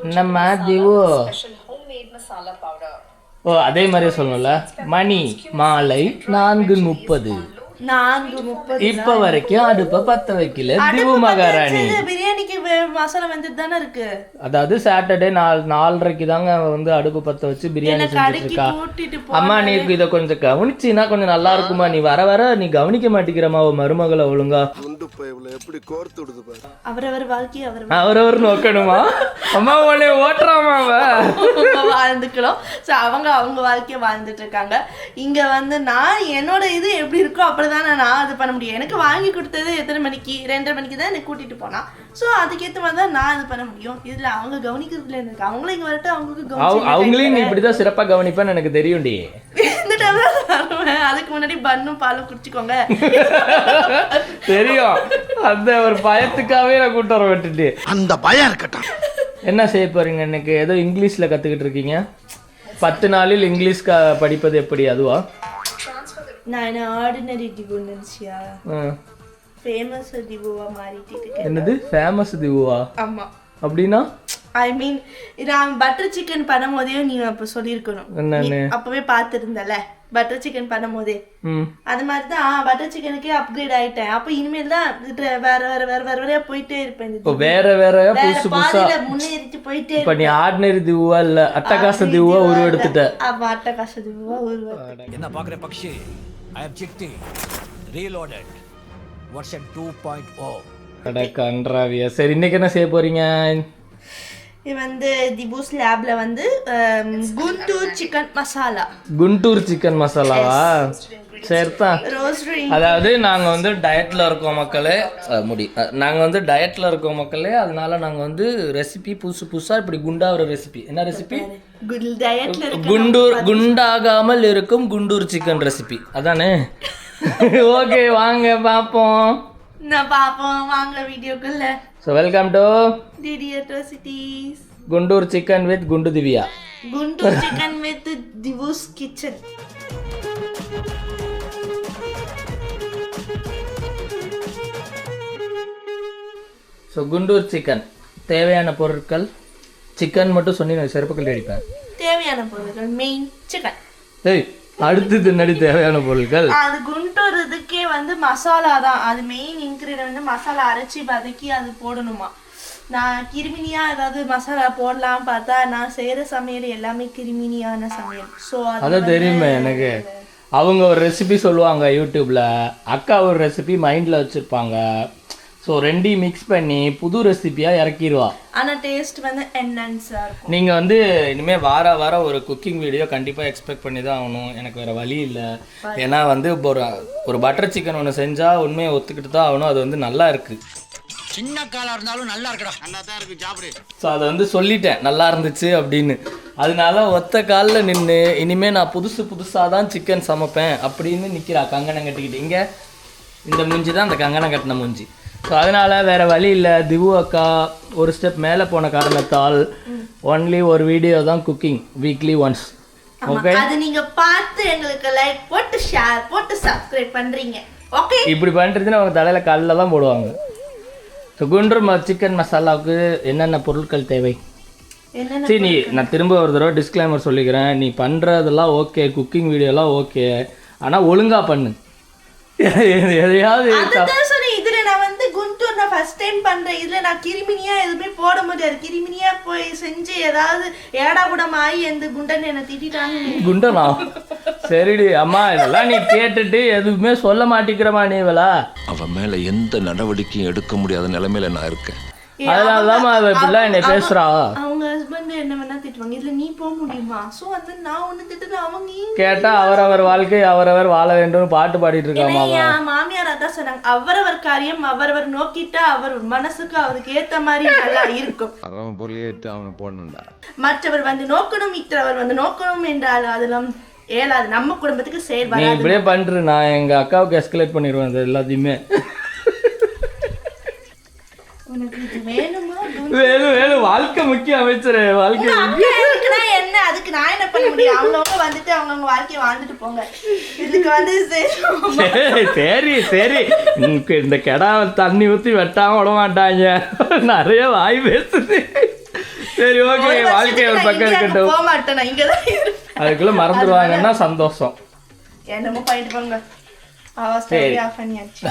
என்னம்மா திவு? ஓ அதே மாதிரியே சொல்லணும்ல. மணி மாலை 4:30. இப்ப வரைக்கும் அடுப்ப பத்த வைக்கல திவு மகாராணி. பிரியாணிக்கு மசாலா வந்துட்டு தானே இருக்கு. அதாவது சாட்டர்டே 4:30க்கு தாங்க வந்து அடுப்பு பத்த வச்சு பிரியாணி செஞ்சுட்டு இருக்கா. அம்மா நீ இதை கொஞ்சம் கவனிச்சின்னா கொஞ்சம் நல்லா இருக்குமா. நீ வர வர நீ கவனிக்க மாட்டேங்கிறமா மருமகளை ஒழுங்கா. எப்படி கோர்த்து விடுது பாரு. அவரவர் வாழ்க்கை அவரவர் நோக்கணுமா. அம்மா உன்னை ஓட்டுறாமா வாழ்ந்துக்கலாம். ஸோ அவங்க வாழ்க்கையை வாழ்ந்துட்டு இருக்காங்க. இங்க வந்து நான் என்னோட இது எப்படி இருக்கோ அப்படிதான் நான் அது பண்ண முடியும். எனக்கு வாங்கி கொடுத்தது எத்தனை மணிக்கு 2:30 மணிக்கு தான் எனக்கு கூட்டிட்டு போனா. ஸோ அதுக்கேற்ற மாதிரி தான் நான் இது பண்ண முடியும். இதுல அவங்க கவனிக்கிறதுல இருக்கு. அவங்களும் இங்க வரட்டும், அவங்களையும் நீ இப்படிதான் சிறப்பா கவனிப்பேன்னு எனக்கு தெரியும்டி. இந்த டைம்ல வருவேன். அதுக்கு முன்னாடி பன்னும் பாலும் குடிச்சுக்கோங்க தெரியும். அந்த ஒரு பயத்துக்காகவே நான் கூட்டு வர விட்டுட்டு. அந்த பயம் இருக்கட்டும். என்ன செய்ய போறீங்க இன்னைக்கு? ஏதோ இங்கிலீஷ்ல கத்துக்கிட்டு இருக்கீங்க. 10 நாளில் இங்கிலீஷ் படிப்பது எப்படி அதுவா? நான் என்ன ஆர்டினரி டிபு நினைச்சியா? ஃபேமஸ் டிபுவா மாறிட்டு இருக்கேன். என்னது ஃபேமஸ் டிபுவா? ஆமா. அப்படின்னா ஐ மீன் நான் பட்டர் சிக்கன் பண்ணும்போதே நீ அப்ப சொல்லியிருக்கணும். என்னன்னு அப்பவே பார்த்துருந்தல பட்டர் சிக்கன் பண்ணும்போதே. அது மாதிரி தான் பட்டர் சிக்கனுக்கே அப்கிரேட் ஆயிட்டேன். அப்ப இனிமேல் தான் வேற வேற வேற வேற வேற போயிட்டே இருப்பேன். வேற வேற புதுசு புதுசா முன்னேறிட்டு போயிட்டே. இப்ப நீ ஆர்டினரி திவுவா இல்ல அட்டகாச திவுவா உருவெடுத்துட்ட. அப்ப அட்டகாச திவுவா உருவெடுத்து. என்ன பாக்குற பக்ஷி? I am Chitti, reloaded, version 2.0. அட கன்றாவியா. சரி இன்னைக்கு என்ன செய்ய போறீங்க? இது வந்து திபுஸ் லேப்ல வந்து குண்டூர் சிக்கன் மசாலா. குண்டூர் சிக்கன் மசாலாவா? சரிதான். அதாவது நாங்கள் வந்து டயட்டில் இருக்கோம் மக்களே. நாங்கள் வந்து டயட்டில் இருக்கோம் மக்களே. அதனால நாங்கள் வந்து ரெசிபி புதுசாக இப்படி குண்டாகிற ரெசிபி. என்ன ரெசிபி? குண்டாகாமல் இருக்கும் குண்டூர் சிக்கன் ரெசிபி. அதானே? ஓகே வாங்க பார்ப்போம். வாங்க வீடியோக்குள்ள. So welcome to DD atrocities. Guntur chicken with குண்டு Divya. Guntur chicken with Divu's kitchen. So Guntur chicken தேவையான பொருட்கள். சிக்கன் மட்டும் சொன்னி நான் செருப்புக்கள் அடிப்பேன். தேவையான பொருட்கள் மெயின் சிக்கன். ஏய் அடுத்தது என்னடி தேவையான பொருட்கள்? அது குண்டூர் இதுக்கே வந்து மசாலா தான். அது மெயின் இன்கிரீடியன்ட் வந்து மசாலா அரைச்சி வதக்கி அது போடணுமா. நான் கிருமினியா ஏதாவது மசாலா போடலாம் பார்த்தா நான் செய்யற சமையல் எல்லாமே கிருமினியான சமையல். ஸோ அதான் தெரியுமே எனக்கு. அவங்க ஒரு ரெசிபி சொல்லுவாங்க யூடியூப்ல, அக்கா ஒரு ரெசிபி மைண்ட்ல வச்சிருப்பாங்க. ஸோ ரெண்டையும் மிக்ஸ் பண்ணி புது ரெசிபியாக இறக்கிடுவா. ஆனால் டேஸ்ட் வந்து என்ஹான்ஸாக இருக்கும். நீங்கள் வந்து இனிமேல் வார ஒரு குக்கிங் வீடியோ கண்டிப்பாக எக்ஸ்பெக்ட் பண்ணி தான் ஆகணும். எனக்கு வேறு வழி இல்லை. ஏன்னா வந்து ஒரு பட்டர் சிக்கன் ஒன்று செஞ்சால் உண்மையை ஒத்துக்கிட்டு தான் ஆகணும். அது வந்து நல்லா இருக்குது. சின்ன காலாக இருந்தாலும் நல்லா இருக்கடா. நல்லா தான் இருக்குது சாப்பிடு. ஸோ அதை வந்து சொல்லிட்டேன் நல்லா இருந்துச்சு அப்படின்னு. அதனால ஒத்த காலில் நின்று இனிமேல் நான் புதுசாக தான் சிக்கன் சமைப்பேன் அப்படின்னு நிற்கிறா கங்கணம் கட்டிக்கிட்டு. இங்கே இந்த மூஞ்சி தான் அந்த கங்கணம் கட்டின மூஞ்சி. ஸோ அதனால் வேறு வழி இல்லை. திவு அக்கா ஒரு ஸ்டெப் மேலே போன காரணத்தால் ஒன்லி ஒரு வீடியோ தான் குக்கிங் வீக்லி ஒன்ஸ். ஓகே அது நீங்கள் பார்த்து எங்களுக்கு லைக் போட்டு ஷேர் போட்டு சப்ஸ்கிரைப் பண்ணுறீங்க. ஓகே இப்படி பண்ணுறதுன்னு அவங்க தலையில் கல்லில் தான் போடுவாங்க. ஸோ குண்டூர் சிக்கன் மசாலாவுக்கு என்னென்ன பொருட்கள் தேவை? சரி நீ நான் திரும்ப ஒரு தடவை டிஸ்க்ளைமர் சொல்லிக்கிறேன். நீ பண்ணுறதெல்லாம் ஓகே, குக்கிங் வீடியோலாம் ஓகே, ஆனால் ஒழுங்காக பண்ணு. எதையாவது இதுல நான் வந்து குண்டூர் நான் ஃபர்ஸ்ட் டைம் பண்றேன். இதுல நான் கிருமினியா எதுவுமே போட முடியாது. கிருமினியா போய் செஞ்சு ஏதாவது ஏடா கூடமாயி எந்த குண்டன் என்ன திட்டாங்க. குண்டனா? சரிடி அம்மா இதெல்லாம் நீ கேட்டுட்டு எதுவுமே சொல்ல மாட்டேங்கிறமா நீ வேலா. அவன் மேல எந்த நடவடிக்கையும் எடுக்க முடியாத நிலைமையில நான் இருக்கேன். அதனாலதான் அவ இப்படிலாம் என்னை பேசுறா. அவங்க ஹஸ்பண்ட் என்ன வேணா திட்டுவாங்க. இதுல நீ போக முடியுமா? சோ வந்து நான் ஒண்ணு திட்டு அவங்க கேட்டா அவரவர் வாழ்க்கை அவரவர் வாழ வேண்டும் பாட்டு பாடிட்டு இருக்காமா. மாமியார் அதான் சொன்னாங்க, அவரவர் காரியம் அவரவர் நோக்கிட்டா அவர் மனசுக்கு அவருக்கு ஏத்த மாதிரி நல்லா இருக்கும். அவன் பொருளேட்டு அவனை போடணும்டா. மற்றவர் வந்து நோக்கணும், இத்தவர் வந்து நோக்கணும் என்றால் அதெல்லாம் ஏலாது. நம்ம குடும்பத்துக்கு செயல் நீ இப்படியே பண்ற. நான் எங்க அக்காவுக்கு எஸ்கலேட் பண்ணிடுவேன் இது எல்லாத்தையுமே. வேணும் வாழ்க்கை முக்கியம் அமைச்சர். வாழ்க்கை என்ன அதுக்கு நான் என்ன பண்ண முடியும்? அவங்கவுங்க வந்துட்டு அவங்கவுங்க வாழ்க்கையை வாழ்ந்துட்டு போங்க. இதுக்கு வந்து சரி இந்த கெடா தண்ணி ஊற்றி வெட்டாம விட மாட்டாங்க. நிறைய வாய் பேசுது. சரி ஓகே, வாழ்க்கை ஒரு பக்கம் இருக்கட்டும். போக மாட்டேன், நான் இங்கதான் இருப்பேன். அதுக்குள்ள மறந்துடுவாங்கன்னா சந்தோஷம். என்னமோ போயிட்டு போங்க. ஆஃப் பண்ணியாச்சு.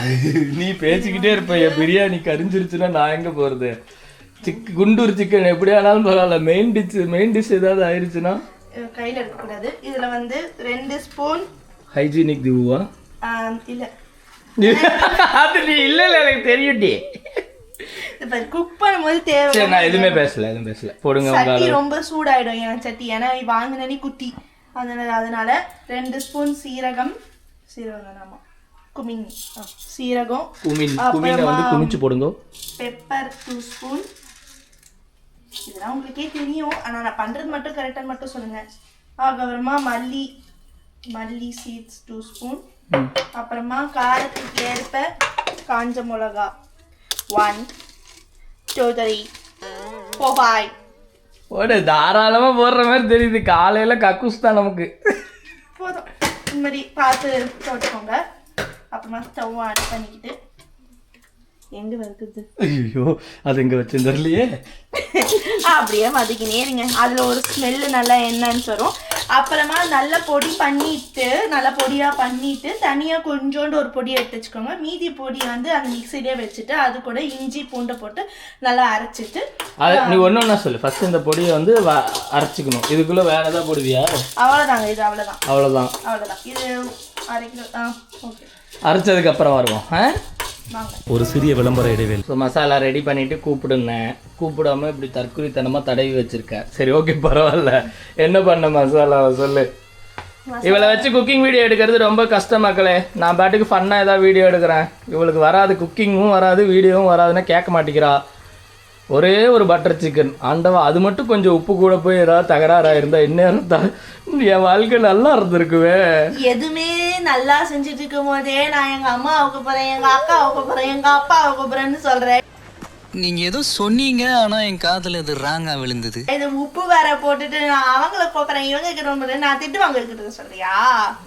நீ பேசிக்கிட்டே இருப்ப, என் பிரியாணி கரிஞ்சிருச்சுன்னா நான் எங்க போறது? குண்டூர் சிக்கன் எப்படி ஆனாலும் பரவாயில்ல, மெயின் டிஷ் ஏதாவது ஆயிடுச்சுன்னா கையில எடுக்கக்கூடாது. இதுல வந்து 2 ஸ்பூன் ஹைஜீனிக் திவுவா இல்ல அது நீ இல்ல எனக்கு தெரியும்டி. இப்ப குக் பண்ணும்போது தேவை. சரி நான் எதுவுமே பேசல போடுங்க. சட்டி ரொம்ப சூடாயிடும் என் சட்டி, ஏன்னா வாங்கினே குட்டி. அதனால 2 ஸ்பூன் சீரகம் ஆமா குமின் சீரகம் குமினை வந்து குமிச்சு போடுங்க. Pepper 2 spoon. இதெல்லாம் உங்களுக்கே தெரியும், ஆனா நான் பண்றது மட்டும் கரெக்டா மட்டும் சொல்லுங்க. அப்புறமா மல்லி சீட்ஸ் 2 ஸ்பூன். அப்புறமா காரத்துக்கு ஏற்ப காஞ்ச மிளகா 1 2 3 4 5. போடு, தாராளமா போடுற மாதிரி தெரியுது. காலையில கக்கூஸ் தான் நமக்கு. போதும், இந்த மாதிரி பார்த்து போட்டுக்கோங்க. அப்புறமா ஸ்டவ் ஆன் பண்ணிக்கிட்டு எங்க வருது, ஐயோ அது எங்க வச்சிருந்தர்லையே. அப்படியே வதக்கினே இருங்க. அதுல ஒரு ஸ்மெல்லு நல்லா என்னன்னு வரும். அப்புறமா நல்லா பொடியா பண்ணிட்டு தனியா கொஞ்சோண்டு ஒரு பொடி எடுத்து வச்சுக்கோங்க. மீதி பொடி வந்து அந்த மிக்சிலே வச்சுட்டு அது கூட இஞ்சி பூண்டை போட்டு நல்லா அரைச்சிட்டு நீ ஒண்ணு சொல்லு. ஃபர்ஸ்ட் இந்த பொடியை வந்து அரைச்சிக்கணும். இதுக்குள்ள வேற ஏதாவது போடுவியா? அவ்வளவுதாங்க, இது அவ்வளவுதான். இது அரைக்கணும். ஓகே, அரைச்சதுக்கு அப்புறம் வருவோம். ஒரு சிறிய விளம்பர இடைவேளை. ஸோ மசாலா ரெடி பண்ணிட்டு கூப்பிடாம இப்படி தற்குறித்தனமா தடவி வச்சிருக்கேன். சரி ஓகே பரவாயில்ல. என்ன பண்ண மசாலாவை சொல்லு. இவளை வச்சு குக்கிங் வீடியோ எடுக்கிறது ரொம்ப கஷ்டம் மக்களே. நான் பாட்டுக்கு ஃபன்னாக ஏதாவது வீடியோ எடுக்கிறேன். இவளுக்கு வராது, குக்கிங்கும் வராது, வீடியோவும் வராதுன்னா கேட்க மாட்டேங்கிறா. ஒரே ஒரு பட்டர் சிக்கன் ஆண்டவா, அது மட்டும் கொஞ்சம் உப்பு கூட போய் ஏதாவது தகராறாக இருந்தா இந்நேரம் என் வாழ்க்கை நல்லா இருந்திருக்குவே. எதுவுமே நல்லா செஞ்சுட்டு இருக்கும் போதே நான் எங்க அம்மாவுக்கு போறேன், எங்க அக்காவுக்கு போறேன், எங்க அப்பாவுக்கு போறேன்னு சொல்றேன். நீங்க ஏதோ சொன்னீங்க, ஆனா என் காதுல இது ராங்கா விழுந்தது. இது உப்பு வேற போட்டுட்டு நான் அவங்கள போறேன், இவங்க கிட்ட நான் திட்டு வாங்க இருக்கிறது சொல்றியா?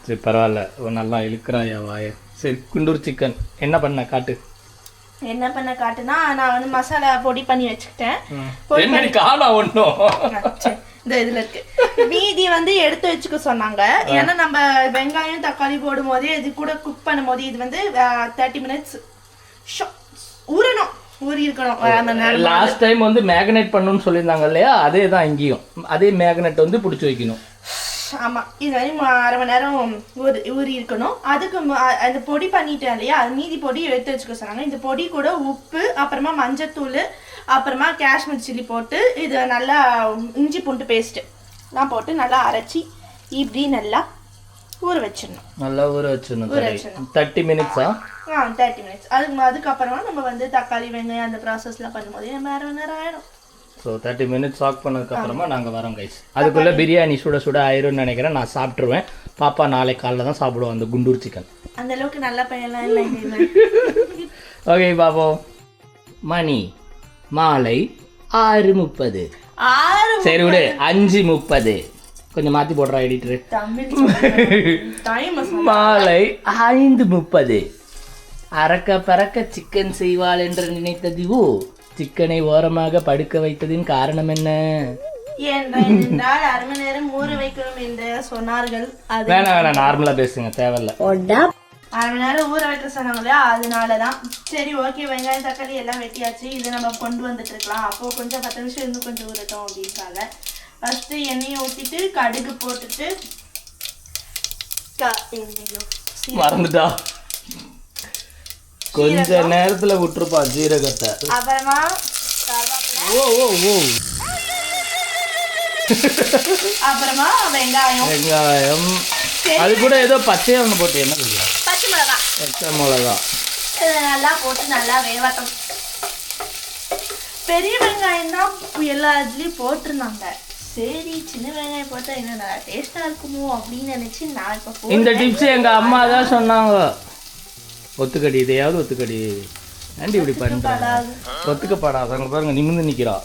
சரி பரவாயில்ல, நல்லா இழுக்கிறாயா வாய. சரி குண்டூர் சிக்கன் என்ன பண்ண காட்டு. என்ன பண்ண காட்டுனா, நான் வந்து மசாலா பொடி பண்ணி வச்சுக்கிட்டேன். இந்த இதுல இருக்கு. மீதி வந்து எடுத்து வச்சுக்க சொன்னாங்க. ஏன்னா நம்ம வெங்காயம் தக்காளி போடும் போதே இது கூட குக் பண்ணும் போது இது வந்து 30 மினிட்ஸ் ஊறி இருக்கணும். லாஸ்ட் டைம் வந்து மேக்னேட் பண்ணணும்னு சொல்லியிருந்தாங்க இல்லையா, அதே தான் இங்கேயும். அதே மேக்னேட் வந்து பிடிச்சி வைக்கணும். ஆமா, இது வரையும் 1/2 மணி நேரம் ஊறி இருக்கணும். அதுக்கு அந்த பொடி பண்ணிட்டேன் இல்லையா, அது மீதி பொடி எடுத்து வச்சுக்க சொன்னாங்க. இந்த பொடி கூட உப்பு, அப்புறமா மஞ்சத்தூள், அப்புறமா காஷ்மீர் சில்லி போட்டு இது நல்லா இஞ்சி பூண்டு பேஸ்ட்டு எல்லாம் போட்டு நல்லா அரைச்சி இப்படி நல்லா ஊற வச்சிடணும். நல்லா ஊற வச்சிடணும். 30 மினிட்ஸா? 30 மினிட்ஸ். அதுக்கப்புறமா நம்ம வந்து தக்காளி வெங்காயம் அந்த ப்ராசஸ்லாம் பண்ணும்போது 1/2 மணி நேரம் ஆயிடும். ஸோ 30 மினிட்ஸ் ஆக் பண்ணதுக்கப்புறமா நாங்கள் வரோம் கைஸ். அதுக்குள்ளே பிரியாணி சுட ஆயிரும்னு நினைக்கிறேன். நான் சாப்பிட்ருவேன். பாப்பா நாளை காலைல தான் சாப்பிடுவோம் அந்த குண்டூர் சிக்கன். அந்த அளவுக்கு நல்ல பையன்லாம் இல்லை. ஓகே பாப்போம். மணி மாலை 6:30. சரி விடு, 5:30. கொஞ்சம் மாற்றி போடுறா எடிட்டரு. மாலை 5:30. அறக்க பறக்க சிக்கன் செய்வாள் என்று நினைத்த திவு சிக்கனை ஓரமாக படுக்க வைத்ததின் காரணம் என்ன? என்றால் 1/2 மணி நேரம் ஊற வைக்கணும் என்று சொன்னார்கள். வேணாம் நார்மலா பேசுங்க, தேவையில்ல. 1/2 மணி நேரம் ஊற வைக்க சொன்னாங்க இல்லையா, அதனாலதான். சரி ஓகே, வெங்காயம் தக்காளி எல்லாம் வெட்டியாச்சு. இதை நம்ம கொண்டு வந்துட்டு இருக்கலாம். அப்போ கொஞ்சம் 10 நிமிஷம் இன்னும் கொஞ்சம் ஊறட்டும் அப்படின்றாங்க. ஃபர்ஸ்ட் எண்ணெயை ஊற்றிட்டு கடுகு போட்டுட்டு மறந்துட்டா கொஞ்ச நேரத்துல விட்டுருப்பா ஜீரகத்தை. அப்புறமா அப்புறமா வெங்காயம் அது கூட ஏதோ பச்சையா ஒண்ணு போட்டு என்ன பச்சை மிளகா இதை நல்லா போட்டு நல்லா வேவட்டும். பெரிய வெங்காயம் தான் எல்லா இதுலயும் போட்டிருந்தாங்க. சரி சின்ன வெங்காயம் போட்டா இன்னும் நல்லா டேஸ்டா இருக்குமோ அப்படின்னு நினைச்சு நான் இப்ப இந்த டிப்ஸ் எங்க அம்மா தான் சொன்னாங்க. ஒத்துக்கடி, இதையாவது ஒத்துக்கடி. ஆண்டி இப்படி பண்றாங்க. ஒத்துக்கப்படாத அங்க பாருங்க நிமிந்து நிக்கிறா.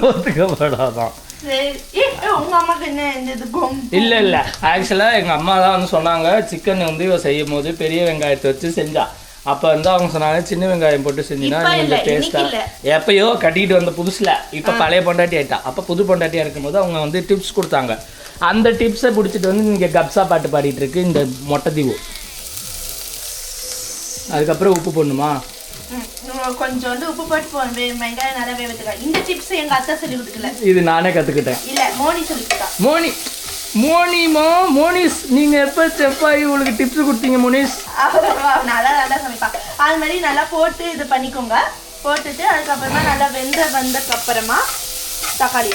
ஒத்துக்கப்படாதான். உங்க அம்மாக்கு என்ன இல்ல இல்ல ஆக்சுவலா எங்க அம்மா தான் வந்து சொன்னாங்க சிக்கன் வந்து இவ செய்யும் போது பெரிய வெங்காயத்தை வச்சு செஞ்சா. அப்போ வந்து அவங்க சொன்னாங்க சின்ன வெங்காயம் போட்டு செஞ்சினா இப்ப இல்ல, கொஞ்சம் டேஸ்ட்டாக. இன்னைக்கு இல்ல. எப்பயோ கட்டிட்டு வந்த புதுசில் இப்போ பழைய பொண்டாட்டி ஆயிட்டா. அப்போ புது பொண்டாட்டியாக இருக்கும்போது அவங்க வந்து டிப்ஸ் கொடுத்தாங்க. அந்த டிப்ஸை பிடிச்சிட்டு வந்து இங்கே கப்ஸா பாட்டு பாடிட்டு இருக்கு இந்த மொட்டை தீவு. அதுக்கப்புறம் உப்பு போடணுமா? கொஞ்சோண்டு உப்பு போட்டு வெங்காயம் நல்லா வேவத்துக்கா. இந்த டிப்ஸ் எங்க அத்தை சொல்லி கொடுக்கல, இது நானே கற்றுக்கிட்டேன். இல்ல மோனி சொல்லி கொடுத்தா. மோனிஸ் நீங்கள் எப்போ செஃப்பாகி உங்களுக்கு டிப்ஸ் கொடுத்தீங்க மோனிஸ்? நல்லா சமைப்பா. அது மாதிரி நல்லா போட்டு இது பண்ணிக்கோங்க. போட்டுட்டு அதுக்கப்புறமா நல்லா வந்ததுக்கு அப்புறமா தக்காளி.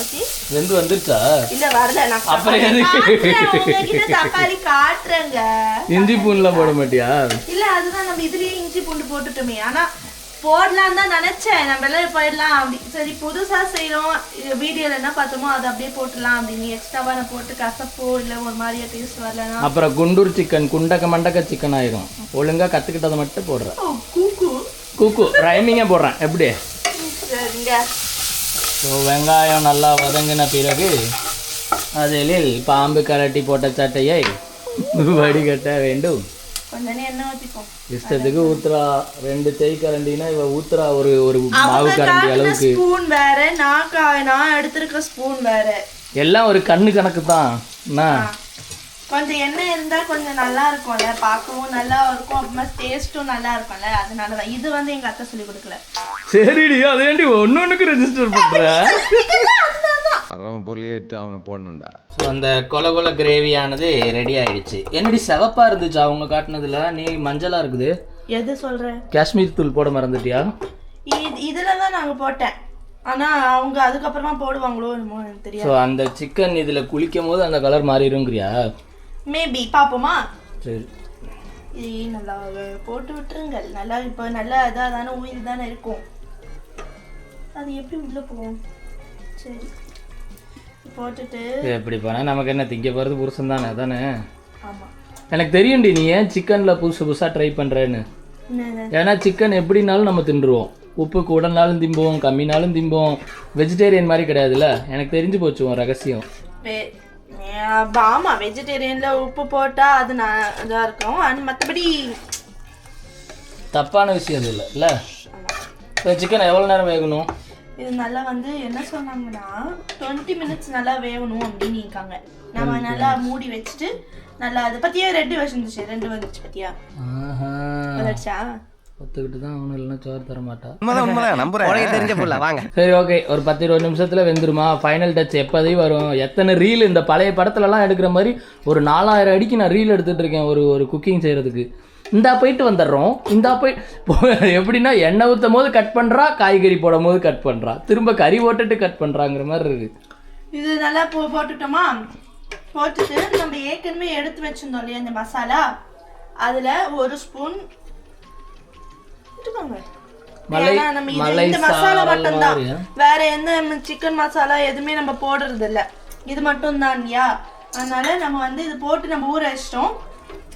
ஓகே, வெந்து வந்துருச்சா? இல்ல வரல. நான் அப்புறம் எதுக்கு? உங்ககிட்ட தக்காளி காட்டுறேங்க. இஞ்சி பூண்டுலாம் போட மாட்டியா? இல்ல அதுதான் நம்ம இதுலயே இஞ்சி பூண்டு போட்டுட்டோமே. ஆனா போடலாம் தான் நினைச்சேன், நம்ம எல்லாம் போயிடலாம் அப்படி. சரி புதுசா செய்யறோம், வீடியோல என்ன பார்த்தோமோ அதை அப்படியே போட்டுடலாம் அப்படின்னு. எக்ஸ்ட்ராவா நான் போட்டு கசப்போ இல்ல ஒரு மாதிரியா டேஸ்ட் வரலன்னா அப்புறம் குண்டூர் சிக்கன் குண்டக்க மண்டக்க சிக்கன் ஆயிரும். ஒழுங்கா கத்துக்கிட்டதை மட்டும் போடுறேன். கூக்கு ரைமிங்கே போடுறேன். எப்படி? சரிங்க. ஸோ வெங்காயம் நல்லா வதங்கின பிறகு அதில் பாம்பு கரட்டி போட்ட சட்டையை வடிகட்ட வேண்டும். கொஞ்சம் எண்ணெய் ஊற்றிப்போம். இஷ்டத்துக்கு ஊத்துறா. 2 தேய்க்கரண்டினா இவ ஊத்துறா ஒரு மாவு கரண்டி அளவுக்கு. ஸ்பூன் வேற, நான் எடுத்திருக்க ஸ்பூன் வேற. எல்லாம் ஒரு கண்ணு கணக்கு தான். என்ன கொஞ்சம் எண்ணெய் இருந்தா கொஞ்சம் நல்லா இருக்கும்ல, பார்க்கவும் நல்லா இருக்கும், அப்புறமா டேஸ்ட்டும் நல்லா இருக்கும்ல. அதனாலதான் இது வந்து எங்க அத்தை சொல்லி கொடுக்கல. சரிடி, அதேண்டி ஒன்னொன்னுக்கு ரெஜிஸ்டர் பண்ற. அவன் பொலியேட்டு அவனை போடணும்டா. ஸோ அந்த கொல கிரேவியானது ரெடி ஆயிடுச்சு. என்னடி செவப்பா இருந்துச்சு அவங்க காட்டினதுல, நீ மஞ்சளா இருக்குது. எது சொல்ற? காஷ்மீர் தூள் போட மறந்துட்டியா? இதுலதான் நாங்க போட்டேன், ஆனா அவங்க அதுக்கப்புறமா போடுவாங்களோ என்னமோ எனக்கு தெரியாது. ஸோ அந்த சிக்கன் இதுல குளிக்கும் போது அந்த கலர் மாறிடுங்கிறியா? மேபி பாப்போமா. சரி, இது நல்லா போட்டு விட்டுருங்கள். நல்லா இப்போ நல்லா இதாக தானே உயிர் தானே இருக்கும், அது எப்படி உள்ள போகும். சரி போட்டுட்டு எப்படி போனா நமக்கு என்ன, திங்க போகிறது புருஷன் தானே தானே. ஆமாம், எனக்கு தெரியும்டி நீ ஏன் சிக்கனில் புதுசாக ட்ரை பண்ணுறேன்னு. ஏன்னா சிக்கன் எப்படினாலும் நம்ம தின்றுவோம். உப்பு கூடனாலும் திம்போம், கம்மினாலும் திம்போம். வெஜிடேரியன் மாதிரி கிடையாதுல்ல. எனக்கு தெரிஞ்சு போச்சு உன் ரகசியம். ஆமாம், வெஜிடேரியனில் உப்பு போட்டால் அது இதாக இருக்கும். அது மற்றபடி தப்பான விஷயம் அது இல்லை இல்லை. சிக்கன் எவ்வளோ நேரம் வேகணும்? இது நல்லா வந்து என்ன சொன்னாங்கன்னா 20 மினிட்ஸ் நல்லா வேகணும் அப்படின்னு இருக்காங்க. நம்ம நல்லா மூடி வச்சுட்டு நல்லா அதை பற்றியே 2 வந்துச்சு 2 வந்துச்சு பற்றியா வந்துச்சா ஒத்துக்கிட்டு தான் அவனு இல்லைன்னா சோறு தர மாட்டா. தெரிஞ்ச புள்ள வாங்க. சரி ஓகே, ஒரு 10-20 நிமிஷத்தில் வெந்துருமா? ஃபைனல் டச் எப்போதையும் வரும். எத்தனை ரீல் இந்த பழைய படத்துலலாம் எடுக்கிற மாதிரி ஒரு 4000 அடிக்கு நான் ரீல் எடுத்துகிட்டு இருக்கேன் ஒரு குக்கிங் செய்கிறதுக்கு. இந்தா போயிட்டு வந்துடுறோம், இந்தா எப்படின்னா எண்ணெய் ஊற்றும் போது கட் பண்ணுறா, காய்கறி போடும் போது கட் பண்ணுறா, திரும்ப கறி போட்டுட்டு கட் பண்ணுறாங்கிற மாதிரி இருக்குது. இது நல்லா போட்டுட்டோமா? போட்டுட்டு நம்ம ஏற்கனவே எடுத்து வச்சிருந்தோம் இல்லையா இந்த மசாலா, அதில் 1 ஸ்பூன் இந்த மசாலா மட்டும் தான், வேற எந்த சிக்கன் மசாலா எதுவுமே நம்ம போடுறது இல்லை, இது மட்டும் தான் இல்லையா. அதனால நம்ம வந்து இது போட்டு நம்ம ஊற வச்சிட்டோம்.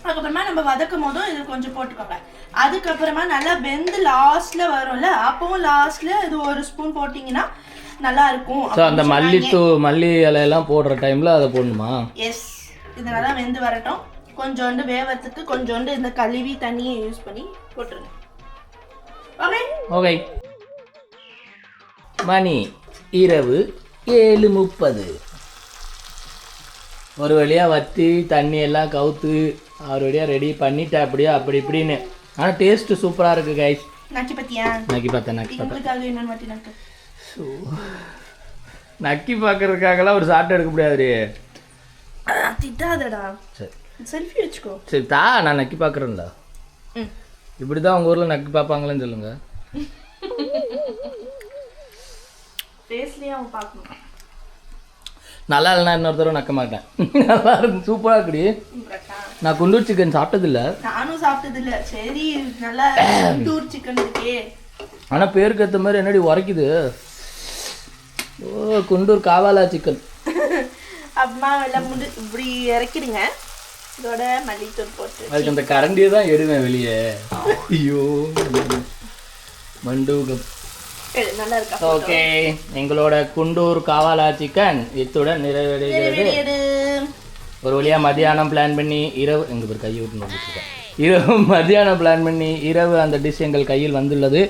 அதுக்கப்புறமா நம்ம வதக்கும் போதும் இது கொஞ்சம் போட்டுக்கோங்க. அதுக்கப்புறமா நல்லா வெந்து லாஸ்ட்ல வரும்ல, அப்பவும் லாஸ்ட்ல இது 1 ஸ்பூன் போட்டிங்கன்னா நல்லா இருக்கும். ஸோ அந்த மல்லி இலையெல்லாம் போடுற டைம்ல அதை போடணுமா? எஸ், இது நல்லா வெந்து வரட்டும். கொஞ்சோண்டு வேவத்துக்கு கொஞ்சோண்டு இந்த கழுவி தண்ணியை யூஸ் பண்ணி போட்டுருங்க. Okay okay. மணி இரவு 7:30. ஒரு வழியாக வற்றி தண்ணி எல்லாம் கவுத்து ஒரு வழியாக ரெடி பண்ணிட்டேன் அப்படியே அப்படி இப்படின்னு. ஆனால் டேஸ்ட்டு சூப்பராக இருக்குது கைஸ். நக்கி பத்தியா? நக்கி பார்த்தேன். நக்கி பார்க்கறதுக்காகலாம் ஒரு ஷார்ட் எடுக்க முடியாது. திட்டாதடா, சரி செல்ஃபி வச்சுக்கோ. சரி தா, நான் நக்கி பார்க்குறேன்ல. இப்படி தான் உங்கள் ஊரில் நக்கி பார்ப்பாங்களேன்னு சொல்லுங்கள். ஃபேஸ்லேயே அவன் பார்க்கணும். நல்லா இல்லைனா இன்னொரு தடவை நக்க மாட்டேன். நல்லா இருக்கு, சூப்பராக இருக்குடி. நான் குண்டூர் சிக்கன் சாப்பிட்டதில்ல. நானும் சாப்பிட்டதில்ல. சரி நல்லா குண்டூர் சிக்கன் இருக்கே. ஆனால் பேருக்கு ஏற்ற மாதிரி என்னடி உரைக்குது. ஓ, குண்டூர் காவாலா சிக்கன். அம்மா எல்லாம் இப்படி இறக்கிடுங்க. இதோட மல்லித்தூள் போட்டு அதுக்கு அந்த கரண்டியை தான் எடுவேன் வெளியே. ஐயோ மண்டூகம். நல்லா இருக்கா? ஓகே, எங்களோட குண்டூர் காவாலா சிக்கன் இத்துடன் நிறைவடைகிறது. ஒரு வழியாக மதியானம் பிளான் பண்ணி இரவு எங்கள் பேர் கையை விட்டு வந்துட்டுருக்கேன். இரவு மத்தியானம் பிளான் பண்ணி இரவு அந்த டிஷ் எங்கள் கையில் வந்துள்ளது.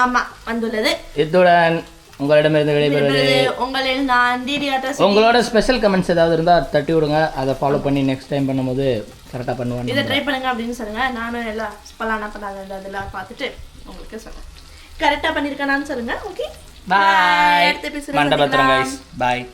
ஆமா வந்துள்ளது. இத்துடன் உங்களிடமிருந்து விடைபெறுவது உங்களில் நான் டிடிஆர். உங்களோட ஸ்பெஷல் கமெண்ட்ஸ் ஏதாவது இருந்தால் தட்டி விடுங்க, அதை ஃபாலோ பண்ணி நெக்ஸ்ட் டைம் பண்ணும்போது கரெக்டாக பண்ணுவாங்க. இதை ட்ரை பண்ணுங்க அப்படின்னு சொல்லுங்க. நானும் எல்லாம் பண்ணாத அதெல்லாம் பார்த்துட்டு உங்களுக்கு சொல்றேன். கரெக்டாக பண்ணியிருக்கேனான்னு சொல்லுங்க. Okay bye. அடுத்த எபிசோட் மண்டபத்திரம் கைஸ் பாய்.